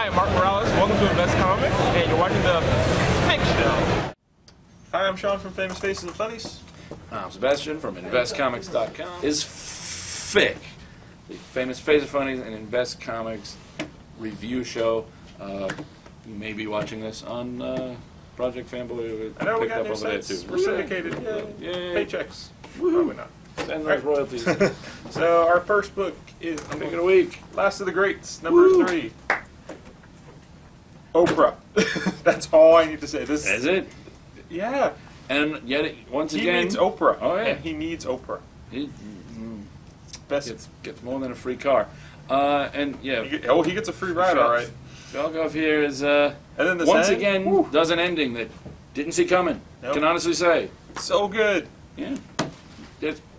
Hi, I'm Mark Morales. Welcome to Invest Comics, and you're watching the FFFIC show. Hi, I'm Shaun from Famous Faces and Funnies. I'm Sebastian from InvestComics.com. Is FFFIC, the Famous Faces and Funnies and Invest Comics review show. You may be watching this on Project Fanboy. I know we got new sets. We're syndicated. Yay. Paychecks. Woo-hoo. Probably not. Send those royalties. So our first book is Pick of the week. Last of the Greats, number 3. Oprah. That's all I need to say. This Is it? Yeah. And yet, once He again, needs Oprah. Oh, yeah. And he needs Oprah. he Best. gets more than a free car. And yeah, He gets a free ride, all right. Falkov here is And then the once saying, again woo, does an ending that didn't see coming. Nope. Can honestly say, so good. yeah.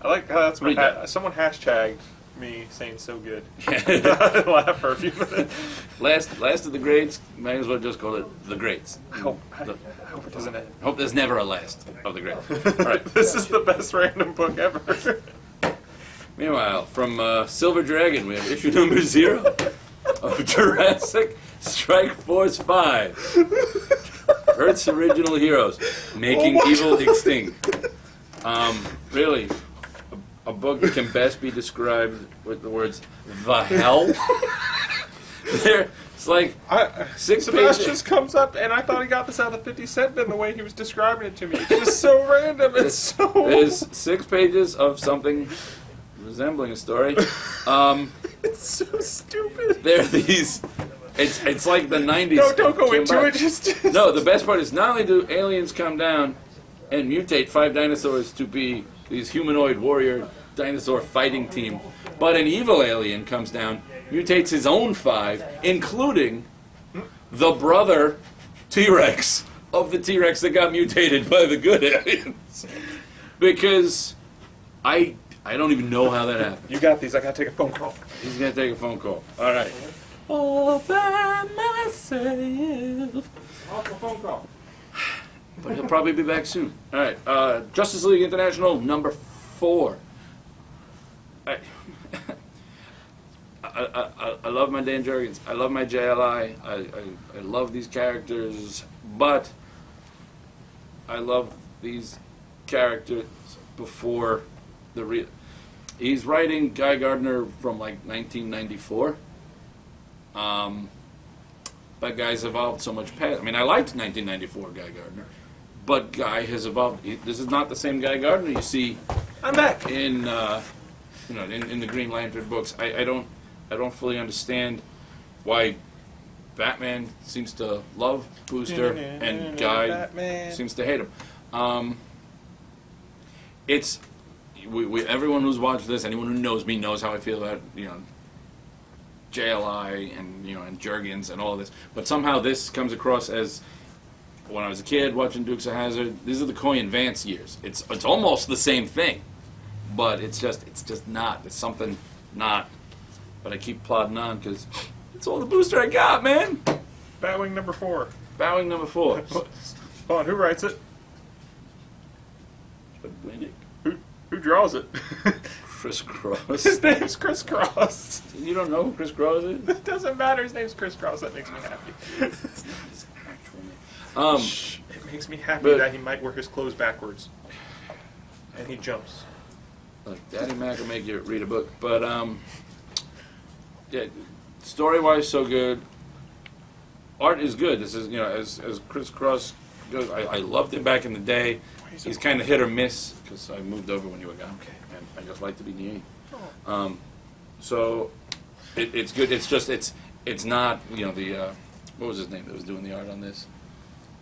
I like how that's my Read that. someone hashtagged me saying so good. Yeah. I laughed for a few minutes. Last of the Greats, might as well just call it the Greats. I hope it doesn't end. Hope there's never a last of the Greats. All right. This is the best random book ever. Meanwhile, from Silver Dragon, we have issue number 0 of Jurassic Strike Force 5. Earth's original heroes, making evil extinct. Really, a book that can best be described with the words, the hell? It's like 6 Sebastian pages. comes up, and I thought he got this out of 50 Cent bin the way he was describing it to me. It's just so random. It's so... There's 6 pages of something resembling a story. It's so stupid. There are these... It's like the 90s. No, don't go Tim into Burton. it. Just... No, the best part is not only do aliens come down and mutate 5 dinosaurs to be these humanoid warrior dinosaur fighting team, but an evil alien comes down, mutates his own 5, including the brother T-Rex of the T-Rex that got mutated by the good aliens. Because I don't even know how that happened. You got these. I gotta take a phone call. He's gonna take a phone call. All right. All by myself. Off the phone call. But he'll probably be back soon. All right. Justice League International number 4. I love my Dan Jurgens. I love my JLI. I love these characters, but I love these characters before the real. He's writing Guy Gardner from like 1994. But Guy's evolved so much past. I mean, I liked 1994 Guy Gardner, but Guy has evolved. This is not the same Guy Gardner you see. I'm back. In in the Green Lantern books. I don't fully understand why Batman seems to love Booster and Guy Batman seems to hate him. It's everyone who's watched this, anyone who knows me knows how I feel about JLI and and Jurgens and all of this. But somehow this comes across as, when I was a kid watching Dukes of Hazzard, these are the Coy and Vance years. It's almost the same thing, but it's just not. It's something not. But I keep plodding on because it's all the Booster I got, man. Batwing number 4. Batwing number 4. Hold on, who writes it? Who draws it? Chris Cross. His name's Chris Cross. You don't know who Chris Cross is? It doesn't matter. His name's Chris Cross. That makes me happy. It's not his actual name. Shh, it makes me happy but- that he might wear his clothes backwards. And he jumps. Look, Daddy Mac will make you read a book, but yeah, story-wise, so good. Art is good. This is as Chris Cross goes. I loved him back in the day. He's kind of hit or miss because I moved over when you were gone. Okay. And I just like to be near you. So it's good. It's just it's not the what was his name that was doing the art on this?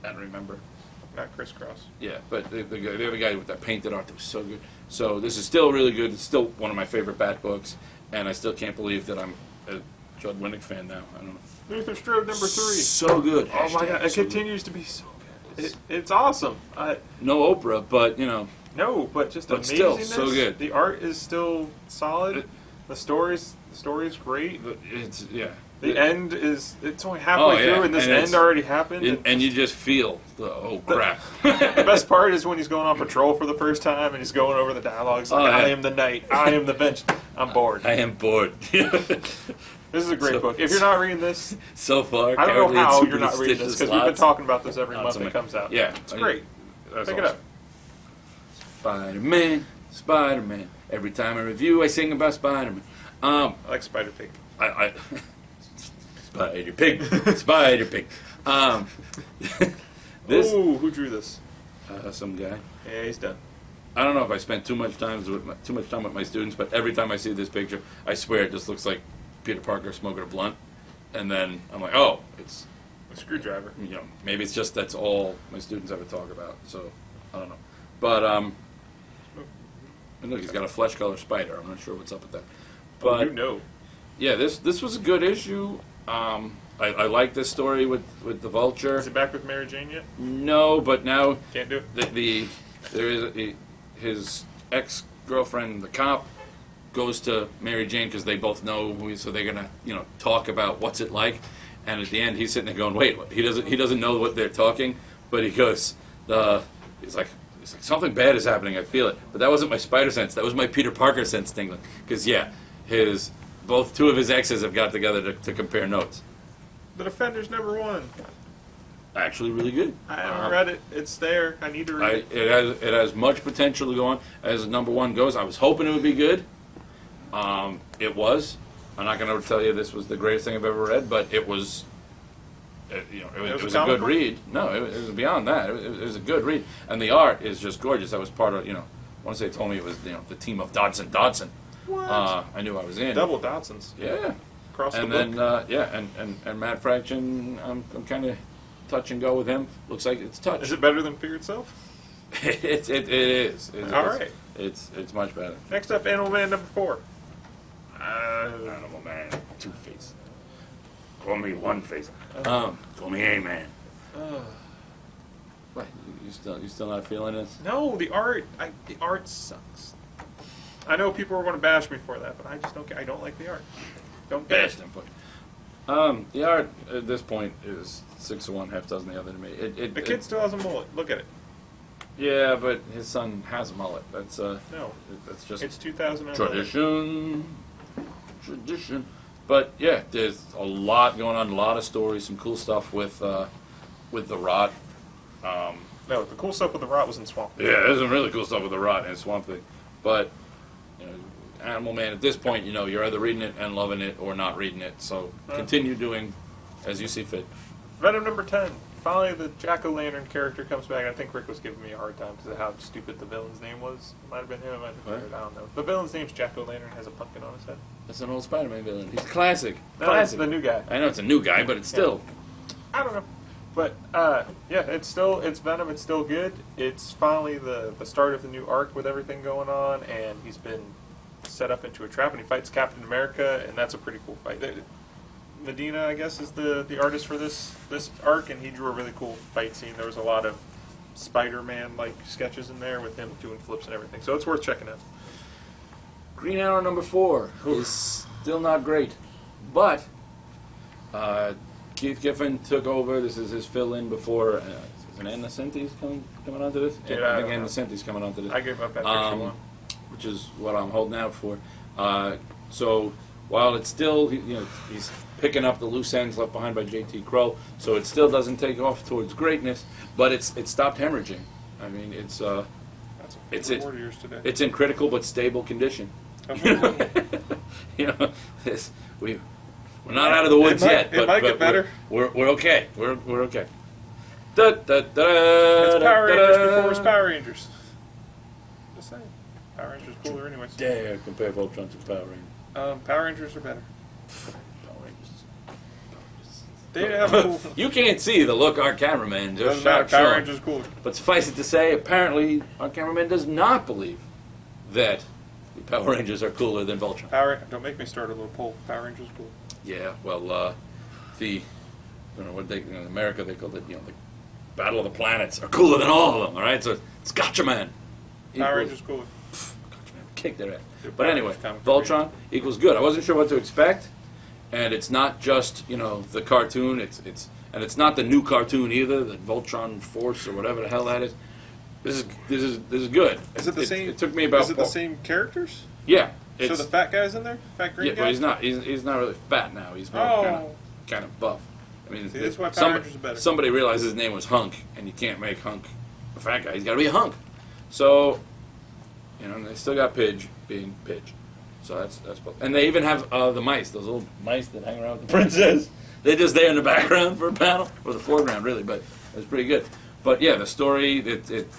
I don't remember. Not Chris Cross. Yeah, but the other guy with that painted art that was so good. So this is still really good. It's still one of my favorite Bat books, and I still can't believe that I'm a Judd Winnick fan now. I don't know. Luther Strode number 3. So good. Oh my God! It So continues to be so good. It's awesome. no Oprah, but No, but just But still, amazingness. so good. The art is still solid. The story is great. it's The end is, it's only halfway through, and this end already happened. And you just feel oh crap. The best part is when he's going on patrol for the first time and he's going over the dialogues like, I am the knight, I am the bench. I'm bored. I am bored. This is a great book. If you're not reading this, so far, I don't know how Cowardly you're not reading this because we've been talking about this every month it comes out. Yeah, it's great. Pick it up. Spider-Man, Spider-Man. Every time I review, I sing about Spider-Man. I like Spider Pig. Spider Pig, Spider Pig. Ooh, who drew this? Some guy. Yeah, he's done. I don't know if I spent too much time with my students, but every time I see this picture, I swear it just looks like Peter Parker smoking a blunt, and then I'm like, oh, it's a screwdriver. You know, maybe it's just that's all my students ever talk about. So I don't know, but and look, he's got a flesh color spider. I'm not sure what's up with that, but you know, yeah, this was a good issue. I like this story with the Vulture. Is it back with Mary Jane yet? No, but now can't do it. There is his ex-girlfriend, the cop, goes to Mary Jane because they both know, so they're gonna talk about what's it like. And at the end, he's sitting there going, "Wait, he doesn't know what they're talking," but he goes, he's like something bad is happening. I feel it, but that wasn't my spider sense. That was my Peter Parker sense tingling. Because two of his exes have got together to compare notes. The Defender's #1. Actually, really good. I haven't read it. It's there. I need to read it. It has much potential to go on as #1 goes. I was hoping it would be good. It was. I'm not going to tell you this was the greatest thing I've ever read, but it was. It was a good read. No, it was beyond that. It was a good read, and the art is just gorgeous. That was part of Once they told me it was the team of Dodson. What? I knew I was in. Double Dodsons. Yeah. Across and the book. then and Matt Fraction, I'm kind of touch and go with him. Looks like it's touch. Is it better than Fear itself? It is. All right. It's much better. Next up, Animal Man #4. Animal Man, Two-Face. Call me One-Face. Call me A-Man. What? You still not feeling this? No, the art sucks. I know people are going to bash me for that, but I just don't. I don't like the art. Don't bash them for it. The art at this point is 6 of one, half dozen the other to me. The kid still has a mullet. Look at it. Yeah, but his son has a mullet. That's no. That's just it's 2000 tradition. But yeah, there's a lot going on, a lot of stories, some cool stuff with the Rot. No, the cool stuff with the Rot was in Swamp Thing. Yeah, there's some really cool stuff with the Rot and Swamp Thing. But Animal Man, at this point, you're either reading it and loving it or not reading it. So continue doing as you see fit. Venom #10. Finally, the Jack-o'-lantern character comes back. I think Rick was giving me a hard time because of how stupid the villain's name was. It might have been him. It might have been Jared. I don't know. The villain's name's Jack-o'-lantern. Has a pumpkin on his head. That's an old Spider-Man villain. He's classic. No, classic. it's the new guy. I know it's a new guy, but it's still. I don't know. But, yeah, it's Venom. It's still good. It's finally the start of the new arc with everything going on, and he's been set up into a trap, and he fights Captain America, and that's a pretty cool fight. Medina, I guess, is the artist for this arc, and he drew a really cool fight scene. There was a lot of Spider-Man-like sketches in there with him doing flips and everything, so it's worth checking out. Green Arrow #4 is still not great, but Keith Giffen took over. This is his fill-in before. Is an Innocenti's coming onto this? Dude, I think Innocenti's coming onto this. I gave up that picture one. Which is what I'm holding out for. So while it's still, he's picking up the loose ends left behind by J.T. Crow, so it still doesn't take off towards greatness, but it stopped hemorrhaging. I mean, it's in critical but stable condition. We're not out of the woods yet, but might get better. We're okay. We're okay. It's Power Rangers before it was Power Rangers. Just saying. Power Rangers cooler anyways. Dare compare Voltron to Power Rangers. Power Rangers are better. Power Rangers. They have cool. You can't see the look our cameraman just Power Sean. Rangers cooler. But suffice it to say, apparently our cameraman does not believe that the Power Rangers are cooler than Voltron. Don't make me start a little poll. Power Rangers cooler. Yeah, well, in America they call it, the Battle of the Planets are cooler than all of them. All right, so it's Gotcha Man. Power Rangers cooler. Gotcha Man, kick their ass. But Power anyway, Rangers Voltron equals good. I wasn't sure what to expect, and it's not just the cartoon. It's not the new cartoon either, the Voltron Force or whatever the hell that is. This is good. Is it the same? It took me about. Is it the same characters? Yeah, So the fat guy's in there? Fat green yeah, guy? but he's not. He's not really fat now. He's more kind of buff. I mean, See, that's why Power Rangers are better. Somebody realized his name was Hunk, and you can't make Hunk a fat guy. He's got to be a hunk. So, you know, and they still got Pidge being Pidge. So that's and they even have the mice, those little mice that hang around with the princess. They're just there in the background for a panel, or the foreground really, but it's pretty good. But yeah, the story it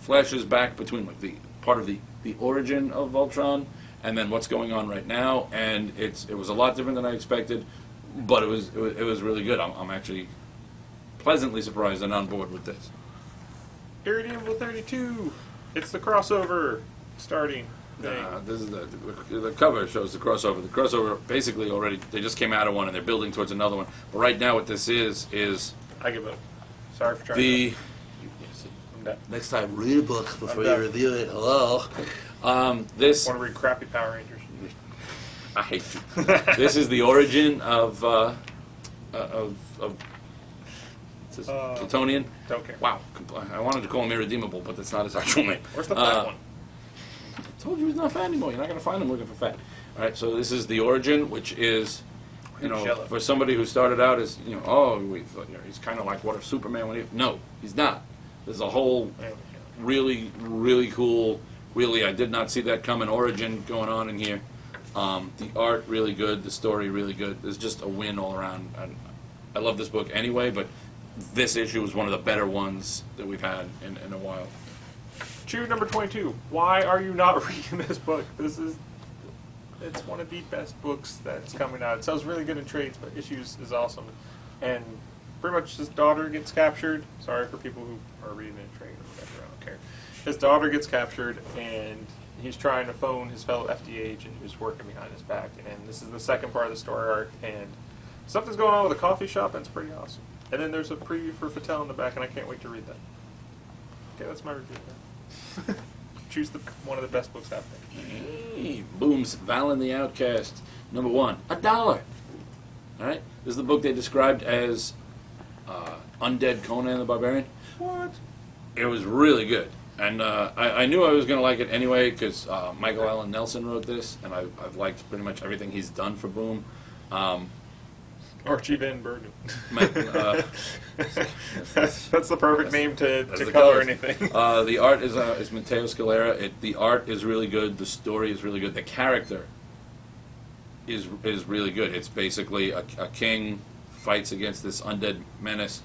flashes back between like the part of the origin of Voltron and then what's going on right now, and it was a lot different than I expected, but it was really good. I'm actually pleasantly surprised and on board with this. Irredeemable 32. It's the crossover starting. This is the cover shows the crossover. The crossover basically already they just came out of one and they're building towards another one. But right now, what this is I give up. Sorry for trying. Next time, read a book before you review it. Hello. This. I want to read crappy Power Rangers. I hate you. This is the origin of Plutonian. Don't care. Wow. I wanted to call him Irredeemable, but that's not his actual name. Where's the fat one? I told you he's not fat anymore. You're not going to find him looking for fat. All right, so this is the origin, which is, you know, for somebody who started out as, you know, he's kind of like what if Superman when he... No, he's not. There's a whole really, really cool, really, I did not see that coming origin going on in here. The art really good, the story really good. There's just a win all around. I love this book anyway, but this issue is one of the better ones that we've had in a while. Chew number 22. Why are you not reading this book? It's one of the best books that's coming out. It sells really good in trades, but issues is awesome. And pretty much his daughter gets captured. Sorry for people who are reading in trade or whatever, I don't care. His daughter gets captured, and he's trying to phone his fellow FD agent who's working behind his back. And this is the second part of the story arc, and something's going on with a coffee shop, and it's pretty awesome. And then there's a preview for Fatale in the back, and I can't wait to read that. Okay, that's my review there. Choose one of the best books out there. Hey, Boom's Valen The Outcast, number 1, $1. All right, this is the book they described as Undead Conan the Barbarian. What? It was really good, and I knew I was going to like it anyway because Michael Allen Nelson wrote this, and I've liked pretty much everything he's done for Boom. Archie Van Bergen. That's the perfect name to color anything. The art is Matteo Scalera. The art is really good. The story is really good. The character is really good. It's basically a king fights against this undead menace,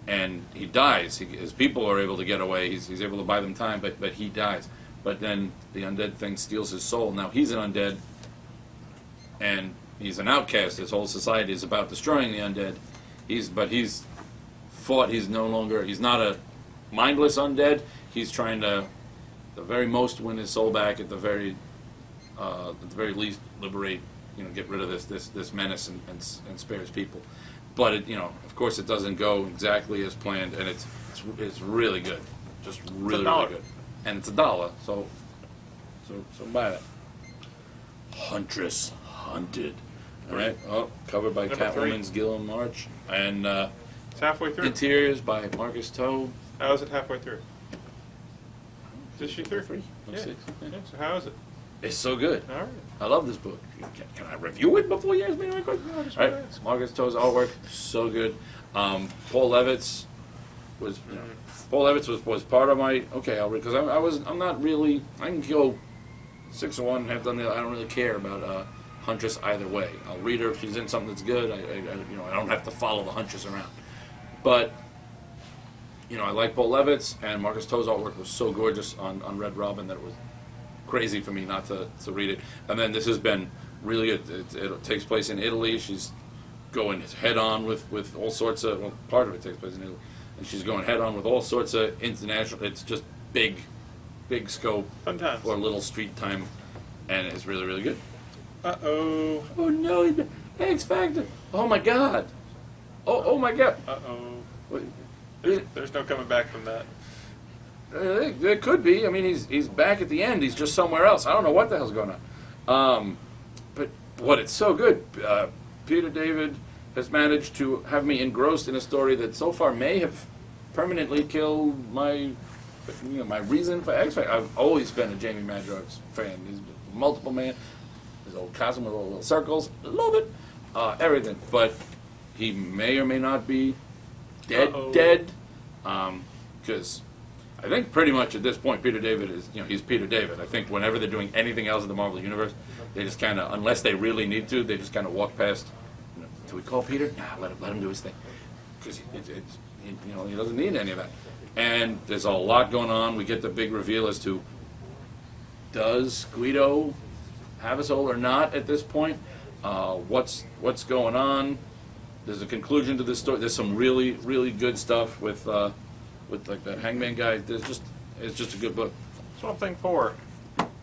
and he dies. His people are able to get away. He's able to buy them time, but he dies. But then the undead thing steals his soul. Now he's an undead, and he's an outcast. His whole society is about destroying the undead. He's fought. He's not a mindless undead. He's trying to, the very most, win his soul back. At the very least, liberate. You know, get rid of this menace and spare his people. But of course, it doesn't go exactly as planned, and it's really good, just really good, and it's $1. So buy that. Huntress Hunted. All right. Oh, covered by Catwoman's Gilliam March, and it's halfway through. Interiors by Marcus Toe. How is it halfway through? Is she through? 3. Yeah. 6. Yeah. So how is it? It's so good. All right. I love this book. Can I review it before you ask me my question? No, just all right. Marcus Toe's artwork, so good. Paul Levitz was was part of my because I'm not really, I can go 6 of one and have done the other. I don't really care about Huntress either way. I'll read her if she's in something that's good. I don't have to follow the Huntress around. But I like Paul Levitz, and Marcus Toe's artwork was so gorgeous on Red Robin that it was crazy for me not to read it. And then this has been really good. It takes place in Italy. She's going head on with all sorts of, well, part of it takes place in Italy, and she's going head on with all sorts of international, it's just big scope for a little street time, and it's really, really good. Uh-oh. Oh no, X Factor. Oh my god. Oh my god. Uh-oh. There's no coming back from that. There could be. I mean, he's back at the end. He's just somewhere else. I don't know what the hell's going on. But it's so good. Peter David has managed to have me engrossed in a story that so far may have permanently killed my my reason for X Factor. I've always been a Jamie Madrox fan. He's a multiple man. His old costume with all the little circles. Love it. Everything. But he may or may not be dead. Because I think pretty much at this point, Peter David is, he's Peter David. I think whenever they're doing anything else in the Marvel Universe, they just kind of, unless they really need to, they just kind of walk past. Do we call Peter? Nah, let him do his thing. Because he doesn't need any of that. And there's a lot going on. We get the big reveal as to, does Guido have a soul or not at this point? What's going on? There's a conclusion to this story. There's some really, really good stuff with like that Hangman guy. It's just a good book. Swamp Thing 4.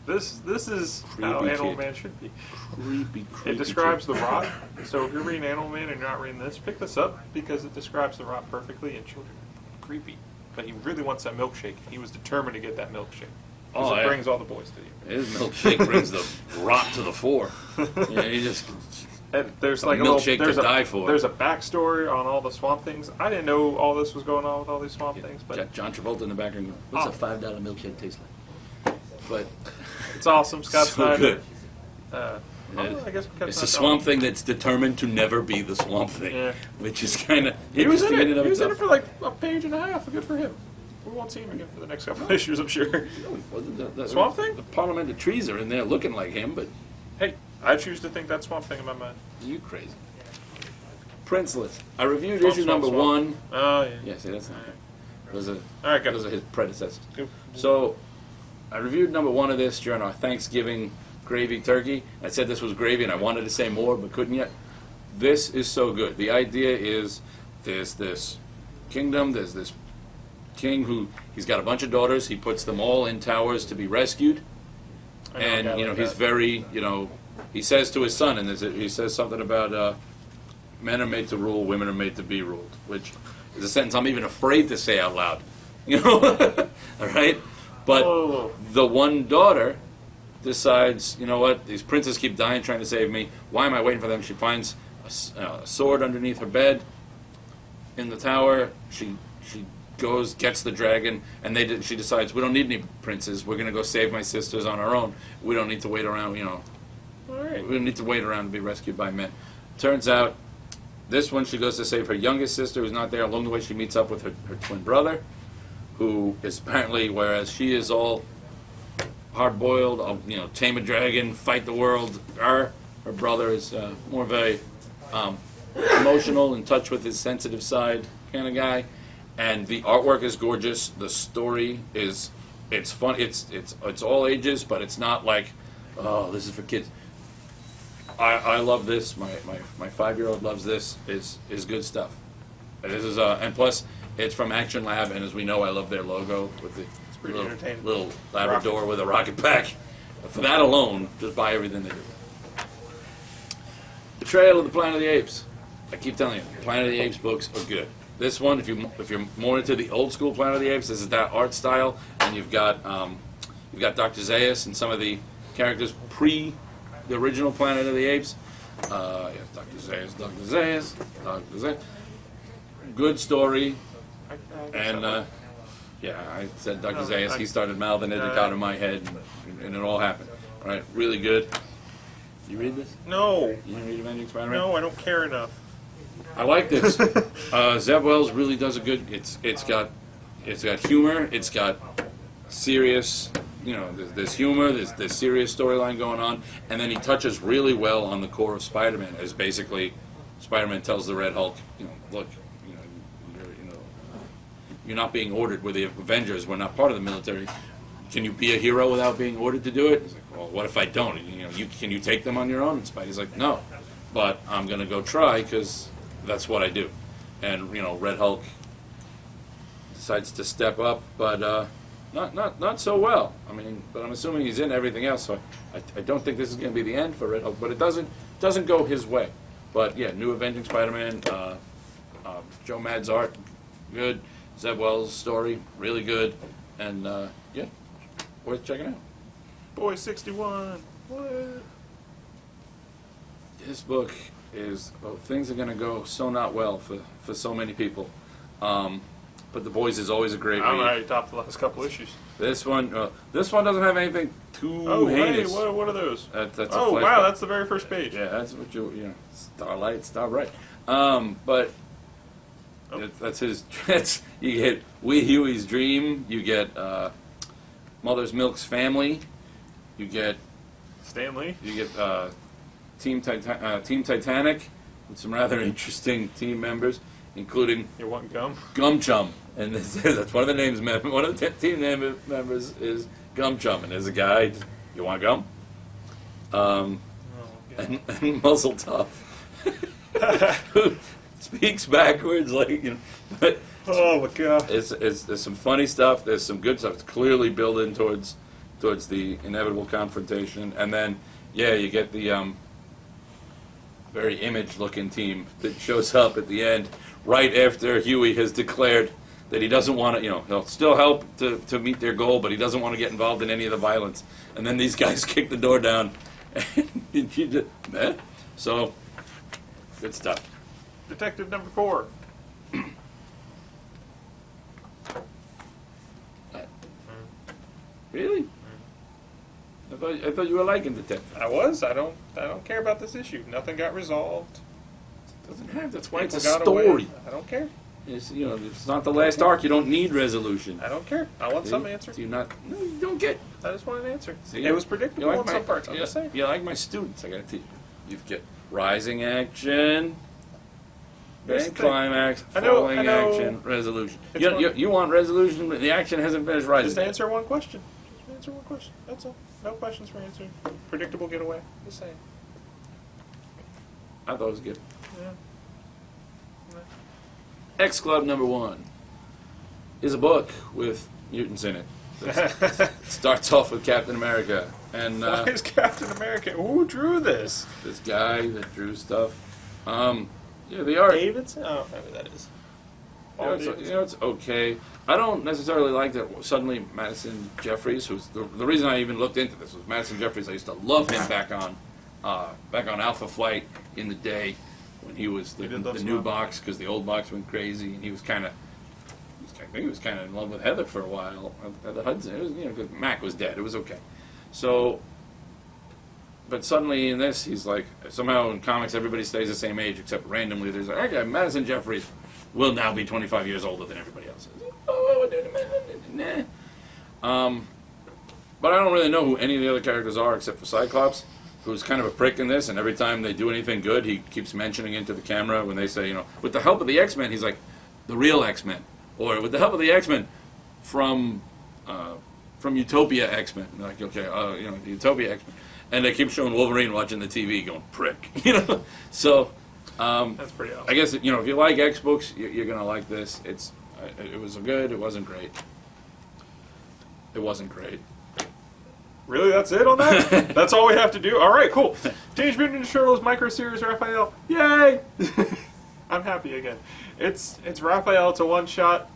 This is how Animal Man should be. Creepy. It describes the Rot. So if you're reading Animal Man and you're not reading this, pick this up because it describes the Rot perfectly and children. Creepy. But he really wants that milkshake. He was determined to get that milkshake. Because it brings all the boys to you. His milkshake brings the Rot to the fore. Yeah, he just... There's like a milkshake to die for. There's a backstory on all the Swamp Things. I didn't know all this was going on with all these Swamp Things. But got John Travolta in the background. What's a $5 milkshake taste like? But it's awesome. Scott so Snyder. Good. I guess it's a Swamp Thing that's determined to never be the Swamp Thing, which is kind of he was in it. He was in it for like a page and a half. Good for him. We won't see him again for the next couple of issues, I'm sure. The Swamp Thing? The Parliament trees are in there looking like him, but hey, I choose to think that's Swamp Thing in my mind. You crazy. Princeless. I reviewed issue number 1. Oh, yeah. Yeah, see, that's not good. Those are his predecessors. Good. So, I reviewed number 1 of this during our Thanksgiving gravy turkey. I said this was gravy, and I wanted to say more, but couldn't yet. This is so good. The idea is there's this kingdom, there's this king who, he's got a bunch of daughters, he puts them all in towers to be rescued. And, he's very, he says to his son, and he says something about men are made to rule, women are made to be ruled, which is a sentence I'm even afraid to say out loud. All right? But the one daughter decides, you know what, these princes keep dying trying to save me. Why am I waiting for them? She finds a sword underneath her bed in the tower. She goes, gets the dragon, and she decides, we don't need any princes. We're going to go save my sisters on our own. We don't need to wait around, All right. We don't need to wait around to be rescued by men. Turns out, this one, she goes to save her youngest sister who's not there. Along the way, she meets up with her twin brother, who is apparently, whereas she is all hard-boiled, tame a dragon, fight the world, her brother is more of a emotional, in touch with his sensitive side kind of guy. And the artwork is gorgeous. The story it's fun. It's all ages, but it's not like, oh, this is for kids. I love this. My 5-year-old loves this. Is good stuff. This is and plus it's from Action Lab, and as we know, I love their logo with the little Labrador with a rocket pack. For that alone, just buy everything they do. Betrayal of the Planet of the Apes. I keep telling you, Planet of the Apes books are good. This one, if you're more into the old school Planet of the Apes, this is that art style, and you've got Dr. Zaius and some of the characters pre the original Planet of the Apes. Yes, Dr. Zaius. Good story, and I said Dr. Zaius. He started mouthing it, it got in my head, and it all happened. All right, really good. You read this? No. You didn't read Avenging Spider-Man? No, I don't care enough. I like this. Zeb Wells really does a good. It's got humor. It's got serious. There's humor. There's serious storyline going on, and then he touches really well on the core of Spider-Man. As basically, Spider-Man tells the Red Hulk, look, you're not being ordered. We're the Avengers. We're not part of the military. Can you be a hero without being ordered to do it? He's like, well, what if I don't? Can you take them on your own? And Spidey's like, no, but I'm gonna go try because that's what I do. And Red Hulk decides to step up, but not so well. I mean, but I'm assuming he's in everything else, so I don't think this is going to be the end for Red Hulk. But it doesn't go his way. But yeah, new Avenging Spider-Man, Joe Mad's art, good. Zeb Wells' story, really good, and yeah, worth checking out. Boy 61. What? This book is, things are going to go so not well for so many people. but The Boys is always a great I don't know how read. you topped the last couple issues. This one doesn't have anything too Oh, heinous. hey, what are those? That's a Oh, flashback. wow, that's the very first page. Yeah, that's what Starlight, Starbright. But Oh. that's his. You get Wee Huey's Dream. You get Mother's Milk's Family. You get Stanley. Team Titanic with some rather interesting team members, including You want gum? Gum Chum. And that's one of the names. One of the team members is Gum Chum, and there's a guy. You want gum? Oh, And Muzzle Tough, who speaks backwards, But oh my god. there's some funny stuff. There's some good stuff. It's clearly building towards the inevitable confrontation, and then you get the very image-looking team that shows up at the end, right after Huey has declared that he doesn't want to. He'll still help to meet their goal, but he doesn't want to get involved in any of the violence. And then these guys kick the door down. So, good stuff. Detective number 4. Really? I thought you were liking Detective. I was. I don't care about this issue. Nothing got resolved. Doesn't have. That's why it's a People got away. story. I don't care. It's not the last arc. You don't need resolution. I don't care. I want some answer. Do you not? No, you don't get. I just want an answer. See, It was predictable in some parts. I'm just saying. You like my students. I got to teach you. You get rising action, Here's then the thing. climax, I know- falling I know. action, resolution. It's You want resolution, but the action hasn't finished rising. Just yet. answer one question. Just answer one question. That's all. No questions for answering. Predictable getaway. Just saying. I thought it was good. Yeah. X Club #1 is a book with mutants in it. It starts off with Captain America and Why is Captain America? Who drew this? this guy that drew stuff. The art. Davidson? I don't know who that is. Paul Davidson. It's okay. I don't necessarily like that suddenly Madison Jeffries, who's the reason I even looked into this was Madison Jeffries. I used to love him back on Alpha Flight in the day when he was the new box, because the old box went crazy, and he was kind of. I think he was kind of in love with Heather for a while at the Hudson. It was, because Mac was dead. It was okay. So, but suddenly in this, he's like, somehow in comics everybody stays the same age, except randomly there's like, okay, Madison Jeffries will now be 25 years older than everybody else is. But I don't really know who any of the other characters are except for Cyclops, who's kind of a prick in this, and every time they do anything good, he keeps mentioning into the camera when they say, with the help of the X-Men, he's like, the real X-Men. Or with the help of the X-Men from Utopia X-Men. And like, okay, the Utopia X-Men. And they keep showing Wolverine watching the TV going, prick. So, That's pretty awesome. I guess, if you like X books, you're going to like this. It was good. It wasn't great. It wasn't great. Really? That's it on that? That's all we have to do? Alright, cool. Teenage Mutant Ninja Turtles Micro Series Raphael. Yay! I'm happy again. It's Raphael. It's a one-shot,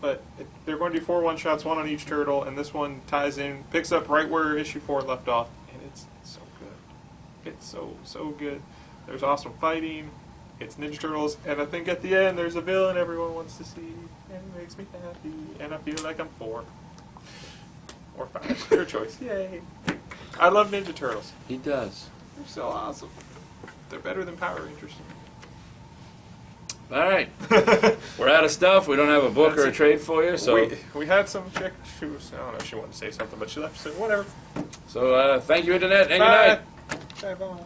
but they're going to do 4 one-shots, 1 on each turtle, and this one ties in, picks up right where issue 4 left off, and it's so good. It's so good. There's awesome fighting. It's Ninja Turtles, and I think at the end there's a villain everyone wants to see, and it makes me happy, and I feel like I'm 4. Or 5. Your choice. Yay. I love Ninja Turtles. He does. They're so awesome. They're better than Power Rangers. All right. We're out of stuff. We don't have a book or a trade for you, so we had some chick. I don't know if she wanted to say something, but she left. So whatever. thank you, Internet, and good Bye. night. Bye. Bye.